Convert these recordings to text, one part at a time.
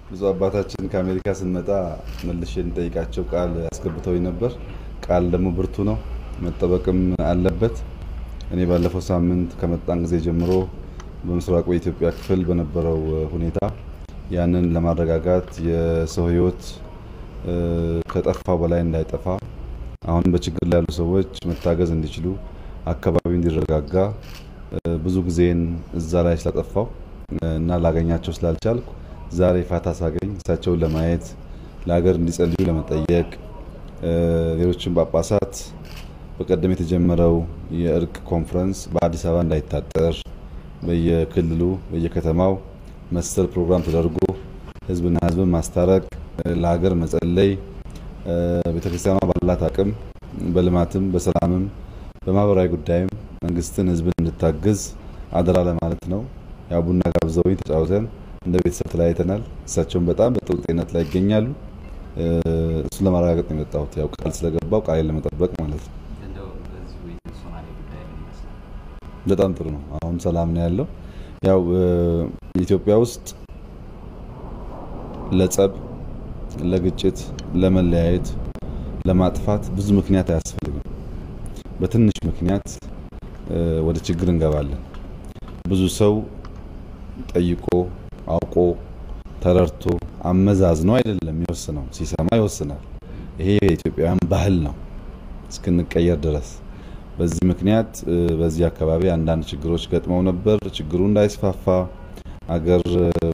ብዙ አባታችን ከአሜሪካ ስንመጣ መልሼ እንጠይቃቸው ቃል ያስገብተውኝ ነበር። ቃል ደግሞ ብርቱ ነው፣ መጠበቅም አለበት። እኔ ባለፈው ሳምንት ከመጣን ጊዜ ጀምሮ በምስራቁ የኢትዮጵያ ክፍል በነበረው ሁኔታ ያንን ለማረጋጋት የሰው ሕይወት ከጠፋው በላይ እንዳይጠፋ አሁን በችግር ላይ ያሉ ሰዎች መታገዝ እንዲችሉ አካባቢው እንዲረጋጋ ብዙ ጊዜን እዛ ላይ ስለጠፋው እና ላገኛቸው ስላልቻልኩ ዛሬ ፋታ ሳገኝ እሳቸውን ለማየት ለሀገር እንዲጸልዩ ለመጠየቅ ሌሎችም ጳጳሳት በቀደም የተጀመረው የእርቅ ኮንፈረንስ በአዲስ አበባ እንዳይታጠር በየክልሉ በየከተማው መሰል ፕሮግራም ተደርጎ ህዝብና ህዝብን ማስታረቅ ለሀገር መጸለይ ቤተክርስቲያኗ ባላት አቅም በልማትም በሰላምም በማህበራዊ ጉዳይም መንግስትን ህዝብን እንድታግዝ አደራ ለማለት ነው። ያው ቡና ጋብዘውኝ ተጫውተን እንደ ቤተሰብ ተለያይተናል። እሳቸውም በጣም በጥሩ ጤንነት ላይ ይገኛሉ። እሱን ለማረጋገጥ ነው የመጣሁት። ያው ቃል ስለገባው ቃሌን ለመጠበቅ ማለት ነው። በጣም ጥሩ ነው። አሁን ሰላም ነው ያለው። ያው ኢትዮጵያ ውስጥ ለጸብ፣ ለግጭት፣ ለመለያየት፣ ለማጥፋት ብዙ ምክንያት አያስፈልግም። በትንሽ ምክንያት ወደ ችግር እንገባለን። ብዙ ሰው ጠይቆ አውቆ ተረርቶ አመዛዝኖ አይደለም የሚወስነው፣ ሲሰማ ይወስናል። ይሄ የኢትዮጵያውያን ባህል ነው እስክንቀየር ድረስ። በዚህ ምክንያት በዚህ አካባቢ አንዳንድ ችግሮች ገጥመው ነበር። ችግሩ እንዳይስፋፋ አገር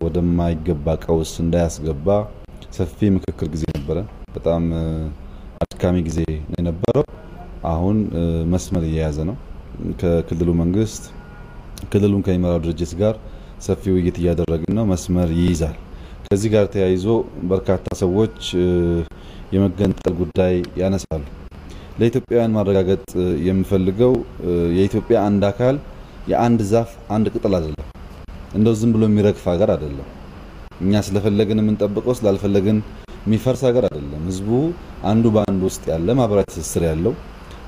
ወደማይገባ ቀውስ እንዳያስገባ ሰፊ ምክክር ጊዜ ነበረ። በጣም አድካሚ ጊዜ ነው የነበረው። አሁን መስመር እየያዘ ነው። ከክልሉ መንግስት ክልሉን ከሚመራው ድርጅት ጋር ሰፊ ውይይት እያደረግን ነው። መስመር ይይዛል። ከዚህ ጋር ተያይዞ በርካታ ሰዎች የመገንጠል ጉዳይ ያነሳሉ። ለኢትዮጵያውያን ማረጋገጥ የምፈልገው የኢትዮጵያ አንድ አካል የአንድ ዛፍ አንድ ቅጠል አይደለም። እንደው ዝም ብሎ የሚረግፍ ሀገር አይደለም። እኛ ስለፈለግን የምንጠብቀው ስላልፈለግን የሚፈርስ ሀገር አይደለም። ህዝቡ አንዱ በአንዱ ውስጥ ያለ ማህበራዊ ትስስር ያለው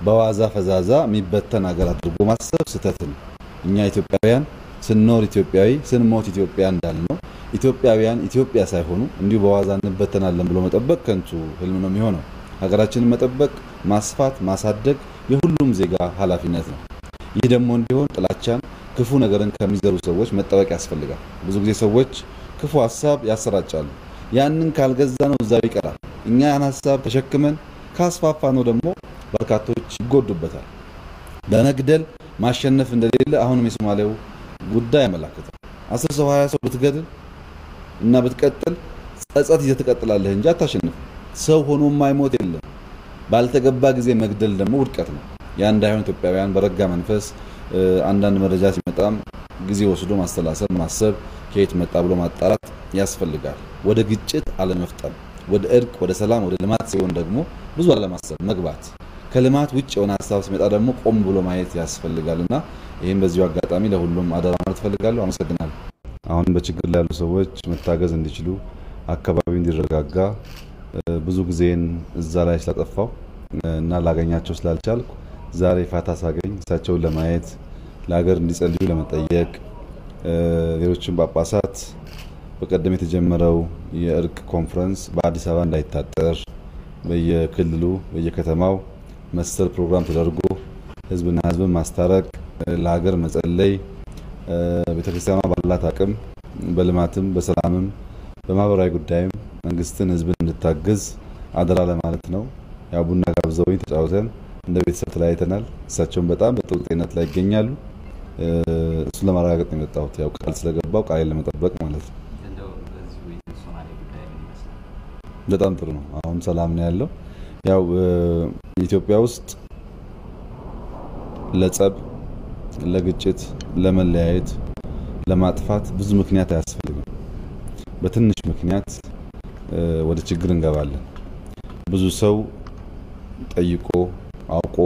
በዋዛ ፈዛዛ የሚበተን ሀገር አድርጎ ማሰብ ስህተት ነው። እኛ ኢትዮጵያውያን ስንኖር ኢትዮጵያዊ ስንሞት ኢትዮጵያ እንዳልነው ኢትዮጵያውያን ኢትዮጵያ ሳይሆኑ እንዲሁ በዋዛ እንበተናለን ብሎ መጠበቅ ከንቱ ህልም ነው የሚሆነው። ሀገራችንን መጠበቅ፣ ማስፋት፣ ማሳደግ የሁሉም ዜጋ ኃላፊነት ነው። ይህ ደግሞ እንዲሆን ጥላቻን፣ ክፉ ነገርን ከሚዘሩ ሰዎች መጠበቅ ያስፈልጋል። ብዙ ጊዜ ሰዎች ክፉ ሐሳብ ያሰራጫሉ። ያንን ካልገዛ ነው እዛው ይቀራል። እኛ ያን ሐሳብ ተሸክመን ካስፋፋ ነው ደግሞ በርካቶች ይጎዱበታል። በመግደል ማሸነፍ እንደሌለ አሁንም የሶማሌው ጉዳይ ያመለክታል። 10 ሰው 20 ሰው ብትገድል እና ብትቀጥል ጸጸት ይተቀጥላለህ እንጂ አታሸንፍ። ሰው ሆኖ የማይሞት የለም። ባልተገባ ጊዜ መግደል ደግሞ ውድቀት ነው። ያ እንዳይሆን ኢትዮጵያውያን በረጋ መንፈስ አንዳንድ መረጃ ሲመጣም ጊዜ ወስዶ ማስተላሰብ፣ ማሰብ፣ ከየት መጣ ብሎ ማጣራት ያስፈልጋል። ወደ ግጭት አለመፍጠር፣ ወደ እርቅ፣ ወደ ሰላም፣ ወደ ልማት ሲሆን ደግሞ ብዙ አለማሰብ መግባት፣ ከልማት ውጭ የሆነ ሐሳብ ሲመጣ ደግሞ ቆም ብሎ ማየት ያስፈልጋልና ይሄን በዚሁ አጋጣሚ ለሁሉም አደራ ማለት ፈልጋለሁ። አመሰግናለሁ። አሁን በችግር ላይ ያሉ ሰዎች መታገዝ እንዲችሉ አካባቢው እንዲረጋጋ ብዙ ጊዜን እዛ ላይ ስለጠፋው እና ላገኛቸው ስላልቻልኩ ዛሬ ፋታ ሳገኝ እሳቸውን ለማየት ለሀገር እንዲጸልዩ ለመጠየቅ ሌሎችም ጳጳሳት በቀደም የተጀመረው የእርቅ ኮንፈረንስ በአዲስ አበባ እንዳይታጠር በየክልሉ በየከተማው መሰል ፕሮግራም ተደርጎ ህዝብና ህዝብን ማስታረቅ ለሀገር መጸለይ ቤተክርስቲያኗ ባላት አቅም በልማትም በሰላምም በማህበራዊ ጉዳይም መንግስትን ህዝብን እንድታግዝ አደራ ለማለት ነው። ያው ቡና ጋብዘውኝ ተጫውተን እንደ ቤተሰብ ተለያይተናል። እሳቸውም በጣም በጥሩ ጤንነት ላይ ይገኛሉ። እሱን ለማረጋገጥ ነው የመጣሁት። ያው ቃል ስለገባው ቃሌን ለመጠበቅ ማለት ነው። በጣም ጥሩ ነው። አሁን ሰላም ነው ያለው። ያው ኢትዮጵያ ውስጥ ለጸብ፣ ለግጭት፣ ለመለያየት፣ ለማጥፋት ብዙ ምክንያት አያስፈልግም። በትንሽ ምክንያት ወደ ችግር እንገባለን። ብዙ ሰው ጠይቆ አውቆ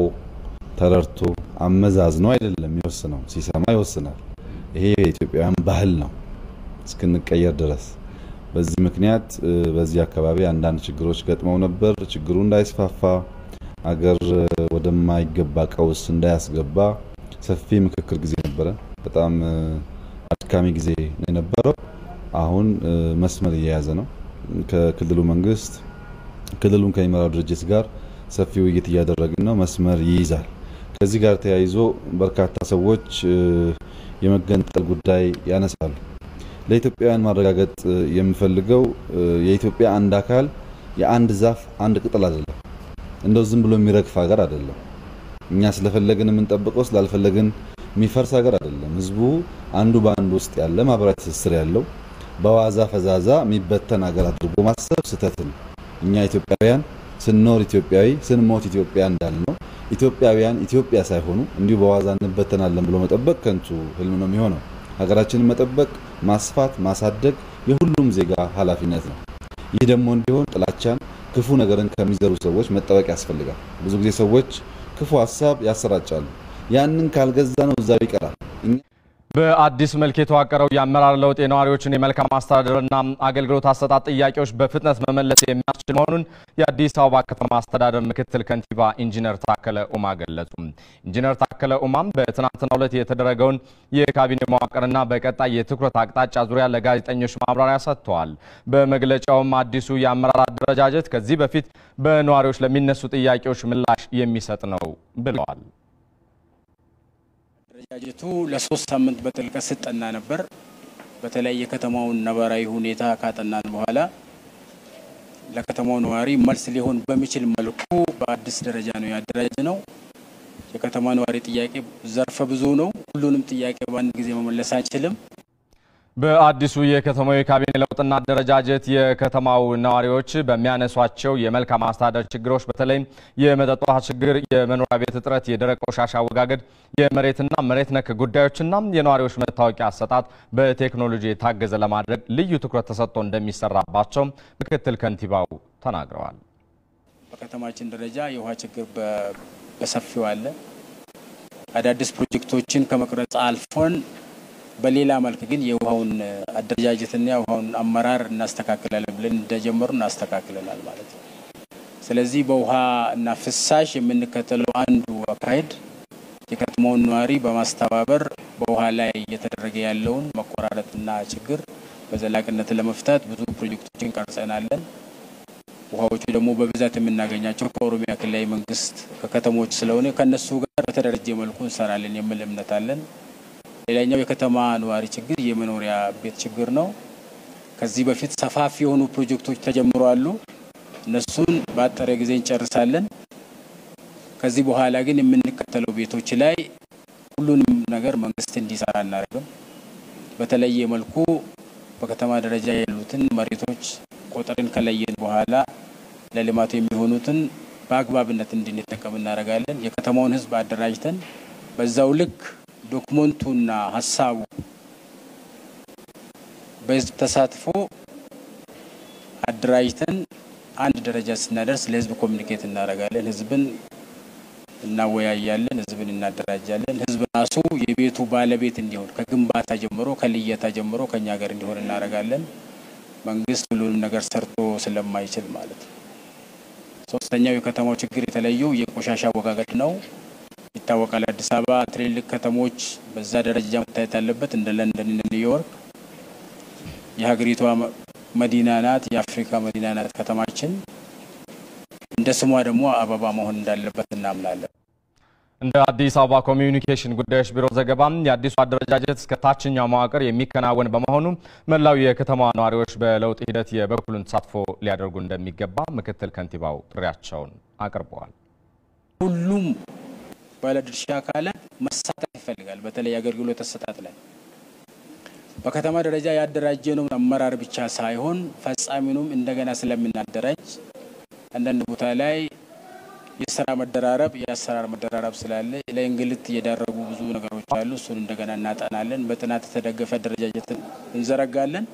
ተረርቶ አመዛዝኖ አይደለም የሚወስነው፣ ሲሰማ ይወስናል። ይሄ የኢትዮጵያውያን ባህል ነው እስክንቀየር ድረስ። በዚህ ምክንያት በዚህ አካባቢ አንዳንድ ችግሮች ገጥመው ነበር። ችግሩ እንዳይስፋፋ አገር ወደማይገባ ቀውስ እንዳያስገባ ሰፊ ምክክር ጊዜ ነበረ። በጣም አድካሚ ጊዜ ነው የነበረው። አሁን መስመር እየያዘ ነው። ከክልሉ መንግስት ክልሉን ከሚመራው ድርጅት ጋር ሰፊ ውይይት እያደረግን ነው። መስመር ይይዛል። ከዚህ ጋር ተያይዞ በርካታ ሰዎች የመገንጠል ጉዳይ ያነሳሉ። ለኢትዮጵያውያን ማረጋገጥ የምፈልገው የኢትዮጵያ አንድ አካል የአንድ ዛፍ አንድ ቅጠል አይደለም። እንደው ዝም ብሎ የሚረግፍ ሀገር አይደለም። እኛ ስለፈለግን የምንጠብቀው ስላልፈለግን የሚፈርስ ሀገር አይደለም። ህዝቡ አንዱ በአንዱ ውስጥ ያለ ማህበራዊ ትስስር ያለው በዋዛ ፈዛዛ የሚበተን ሀገር አድርጎ ማሰብ ስህተት ነው። እኛ ኢትዮጵያውያን ስንኖር ኢትዮጵያዊ ስንሞት ኢትዮጵያ እንዳልነው ኢትዮጵያውያን ኢትዮጵያ ሳይሆኑ እንዲሁ በዋዛ እንበተናለን ብሎ መጠበቅ ከንቱ ህልም ነው የሚሆነው። ሀገራችንን መጠበቅ፣ ማስፋት፣ ማሳደግ የሁሉም ዜጋ ኃላፊነት ነው። ይህ ደግሞ እንዲሆን ጥላቻን፣ ክፉ ነገርን ከሚዘሩ ሰዎች መጠበቅ ያስፈልጋል። ብዙ ጊዜ ሰዎች ክፉ ሐሳብ ያሰራጫሉ። ያንን ካልገዛ ነው እዛው ይቀራል። በአዲስ መልክ የተዋቀረው የአመራር ለውጥ የነዋሪዎችን የመልካም አስተዳደርና አገልግሎት አሰጣጥ ጥያቄዎች በፍጥነት መመለስ የሚያስችል መሆኑን የአዲስ አበባ ከተማ አስተዳደር ምክትል ከንቲባ ኢንጂነር ታከለ ኡማ ገለጹ። ኢንጂነር ታከለ ኡማም በትናንትናው ዕለት የተደረገውን የካቢኔ መዋቅርና በቀጣይ የትኩረት አቅጣጫ ዙሪያ ለጋዜጠኞች ማብራሪያ ሰጥተዋል። በመግለጫውም አዲሱ የአመራር አደረጃጀት ከዚህ በፊት በነዋሪዎች ለሚነሱ ጥያቄዎች ምላሽ የሚሰጥ ነው ብለዋል። አደረጃጀቱ ለ3 ሳምንት በጥልቀት ስጠና ነበር። በተለይ የከተማውን ነባራዊ ሁኔታ ካጠናን በኋላ ለከተማው ነዋሪ መልስ ሊሆን በሚችል መልኩ በአዲስ ደረጃ ነው ያደራጀነው። የከተማው ነዋሪ ጥያቄ ዘርፈ ብዙ ነው። ሁሉንም ጥያቄ በአንድ ጊዜ መመለስ አንችልም። በአዲሱ የከተማው የካቢኔ ለውጥና አደረጃጀት የከተማው ነዋሪዎች በሚያነሷቸው የመልካም አስተዳደር ችግሮች በተለይ የመጠጥ ውሃ ችግር፣ የመኖሪያ ቤት እጥረት፣ የደረቅ ቆሻሻ አወጋገድ፣ የመሬትና መሬት ነክ ጉዳዮችና የነዋሪዎች መታወቂያ አሰጣጥ በቴክኖሎጂ የታገዘ ለማድረግ ልዩ ትኩረት ተሰጥቶ እንደሚሰራባቸው ምክትል ከንቲባው ተናግረዋል። በከተማችን ደረጃ የውሃ ችግር በሰፊው አለ። አዳዲስ ፕሮጀክቶችን ከመቅረጽ አልፎን በሌላ መልክ ግን የውሃውን አደረጃጀትና የውሃውን አመራር እናስተካክላለን ብለን እንደጀመሩ እናስተካክለናል ማለት ነው። ስለዚህ በውሃና ፍሳሽ የምንከተለው አንዱ አካሄድ የከተማውን ነዋሪ በማስተባበር በውሃ ላይ እየተደረገ ያለውን መቆራረጥና ችግር በዘላቂነት ለመፍታት ብዙ ፕሮጀክቶችን ቀርጸናለን። ውሃዎቹ ደግሞ በብዛት የምናገኛቸው ከኦሮሚያ ክልላዊ መንግስት ከከተሞች ስለሆነ ከነሱ ጋር በተደረጀ መልኩ እንሰራለን የሚል እምነት አለን። ሌላኛው የከተማ ነዋሪ ችግር የመኖሪያ ቤት ችግር ነው። ከዚህ በፊት ሰፋፊ የሆኑ ፕሮጀክቶች ተጀምረዋል። እነሱን በአጠረ ጊዜ እንጨርሳለን። ከዚህ በኋላ ግን የምንከተለው ቤቶች ላይ ሁሉንም ነገር መንግስት እንዲሰራ እናደርጋለን። በተለየ መልኩ በከተማ ደረጃ ያሉትን መሬቶች ቆጠርን ከለየን በኋላ ለልማት የሚሆኑትን በአግባብነት እንድንጠቀም እናደርጋለን። የከተማውን ህዝብ አደራጅተን በዛው ልክ ዶክመንቱና ሐሳቡ በህዝብ ተሳትፎ አደራጅተን አንድ ደረጃ ስናደርስ ለህዝብ ኮሙኒኬት እናደርጋለን። ህዝብን እናወያያለን፣ ህዝብን እናደራጃለን። ህዝብ ራሱ የቤቱ ባለቤት እንዲሆን ከግንባታ ጀምሮ ከልየታ ጀምሮ ከኛ ጋር እንዲሆን እናደርጋለን። መንግስት ሁሉንም ነገር ሰርቶ ስለማይችል ማለት ነው። ሶስተኛው የከተማው ችግር የተለየው የቆሻሻ አወጋገድ ነው። ይታወቃል። አዲስ አበባ ትልልቅ ከተሞች በዛ ደረጃ መታየት ያለበት እንደ ለንደን እና ኒውዮርክ የሀገሪቷ መዲና ናት፣ የአፍሪካ መዲና ናት ከተማችን። እንደ ስሟ ደግሞ አበባ መሆን እንዳለበት እናምናለን። እንደ አዲስ አበባ ኮሚዩኒኬሽን ጉዳዮች ቢሮ ዘገባም የአዲሱ አደረጃጀት እስከ ታችኛው መዋቅር የሚከናወን በመሆኑ መላው የከተማ ነዋሪዎች በለውጥ ሂደት የበኩሉን ተሳትፎ ሊያደርጉ እንደሚገባ ምክትል ከንቲባው ጥሪያቸውን አቅርበዋል። ሁሉም ባለድርሻ አካላት መሳተፍ ይፈልጋል። በተለይ አገልግሎት አሰጣጥ ላይ በከተማ ደረጃ ያደራጀነው አመራር ብቻ ሳይሆን ፈጻሚውንም እንደገና ስለምናደራጅ አንዳንድ ቦታ ላይ የአሰራር መደራረብ ስላለ ለእንግልት እየዳረጉ ብዙ ነገሮች አሉ። እሱን እንደገና እናጠናለን። በጥናት የተደገፈ አደረጃጀትን እንዘረጋለን።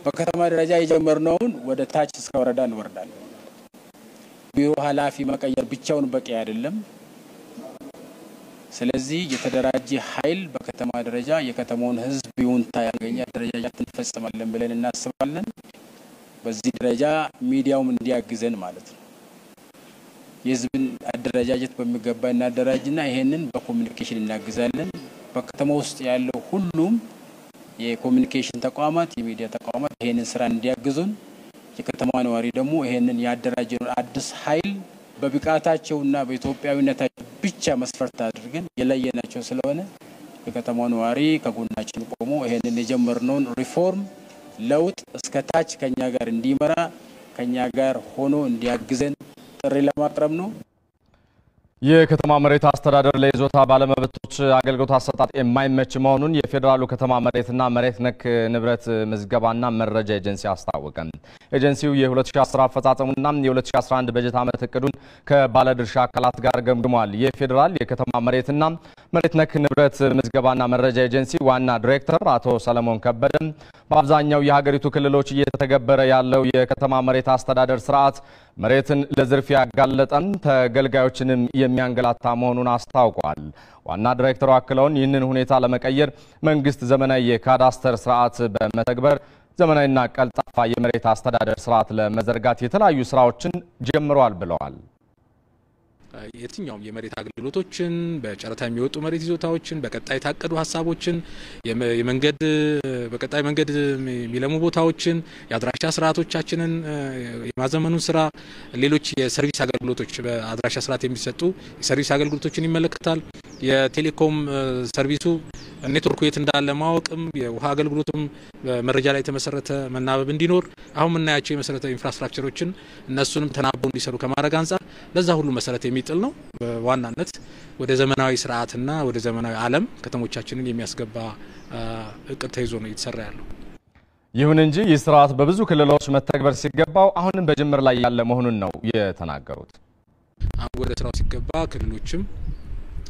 በከተማ ደረጃ የጀመርነውን ወደ ታች እስከ ወረዳ እንወርዳለን። ቢሮ ኃላፊ መቀየር ብቻውን በቂ አይደለም። ስለዚህ የተደራጀ ኃይል በከተማ ደረጃ የከተማውን ህዝብ ይሁንታ ያገኘ አደረጃጀትን ፈጽመለን ብለን እናስባለን። በዚህ ደረጃ ሚዲያውም እንዲያግዘን ማለት ነው። የህዝብን አደረጃጀት በሚገባ እናደራጅና ይሄንን በኮሙኒኬሽን እናግዛለን። በከተማ ውስጥ ያለው ሁሉም የኮሙኒኬሽን ተቋማት የሚዲያ ተቋማት ይሄንን ስራ እንዲያግዙን የከተማው ነዋሪ ደግሞ ይሄንን ያደራጀውን አዲስ ኃይል በብቃታቸውና በኢትዮጵያዊነታቸው ብቻ መስፈርት አድርገን የለየናቸው ስለሆነ የከተማው ነዋሪ ከጎናችን ቆሞ ይሄንን የጀመርነውን ሪፎርም ለውጥ እስከ ታች ከኛ ጋር እንዲመራ ከኛ ጋር ሆኖ እንዲያግዘን ጥሪ ለማቅረብ ነው። የከተማ መሬት አስተዳደር ለይዞታ ባለመብቶች አገልግሎት አሰጣጥ የማይመች መሆኑን የፌደራሉ ከተማ መሬትና መሬት ነክ ንብረት ምዝገባና መረጃ ኤጀንሲ አስታወቀ። ኤጀንሲው የ2010 አፈጻጸሙና የ2011 በጀት ዓመት እቅዱን ከባለድርሻ አካላት ጋር ገምግሟል። የፌደራል የከተማ መሬትና መሬት ነክ ንብረት ምዝገባና መረጃ ኤጀንሲ ዋና ዳይሬክተር አቶ ሰለሞን ከበደ በአብዛኛው የሀገሪቱ ክልሎች እየተተገበረ ያለው የከተማ መሬት አስተዳደር ስርዓት መሬትን ለዝርፊያ ያጋለጠን ተገልጋዮችንም የሚያንገላታ መሆኑን አስታውቋል። ዋና ዳይሬክተሩ አክለውን ይህንን ሁኔታ ለመቀየር መንግስት ዘመናዊ የካዳስተር ስርዓት በመተግበር ዘመናዊና ቀልጣፋ የመሬት አስተዳደር ስርዓት ለመዘርጋት የተለያዩ ስራዎችን ጀምሯል ብለዋል። የትኛውም የመሬት አገልግሎቶችን በጨረታ የሚወጡ መሬት ይዞታዎችን በቀጣይ ታቀዱ ሀሳቦችን የመንገድ በቀጣይ መንገድ የሚለሙ ቦታዎችን የአድራሻ ስርዓቶቻችንን የማዘመኑን ስራ ሌሎች የሰርቪስ አገልግሎቶች በአድራሻ ስርዓት የሚሰጡ የሰርቪስ አገልግሎቶችን ይመለከታል። የቴሌኮም ሰርቪሱ ኔትወርኩ የት እንዳለ ማወቅም የውሃ አገልግሎቱም መረጃ ላይ የተመሰረተ መናበብ እንዲኖር አሁን ምናያቸው የመሰረተ ኢንፍራስትራክቸሮችን እነሱንም ተናበው እንዲሰሩ ከማድረግ አንፃር ለዛ ሁሉ መሰረት የሚጥል ነው። በዋናነት ወደ ዘመናዊ ስርዓትና ወደ ዘመናዊ ዓለም ከተሞቻችንን የሚያስገባ እቅድ ተይዞ ነው እየተሰራ ያለው። ይሁን እንጂ ይህ ስርዓት በብዙ ክልሎች መተግበር ሲገባው አሁንም በጅምር ላይ ያለ መሆኑን ነው የተናገሩት። አሁን ወደ ስራው ሲገባ ክልሎችም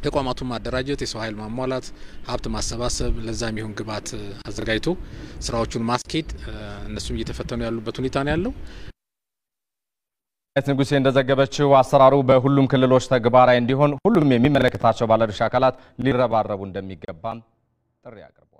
ተቋማቱን ማደራጀት የሰው ኃይል ማሟላት ሀብት ማሰባሰብ ለዛ የሚሆን ግብዓት አዘጋጅቶ ስራዎቹን ማስኬድ እነሱም እየተፈተኑ ያሉበት ሁኔታ ነው ያለው። ንጉሴ እንደዘገበችው አሰራሩ በሁሉም ክልሎች ተግባራዊ እንዲሆን ሁሉም የሚመለከታቸው ባለድርሻ አካላት ሊረባረቡ እንደሚገባ ጥሪ አቅርቧል።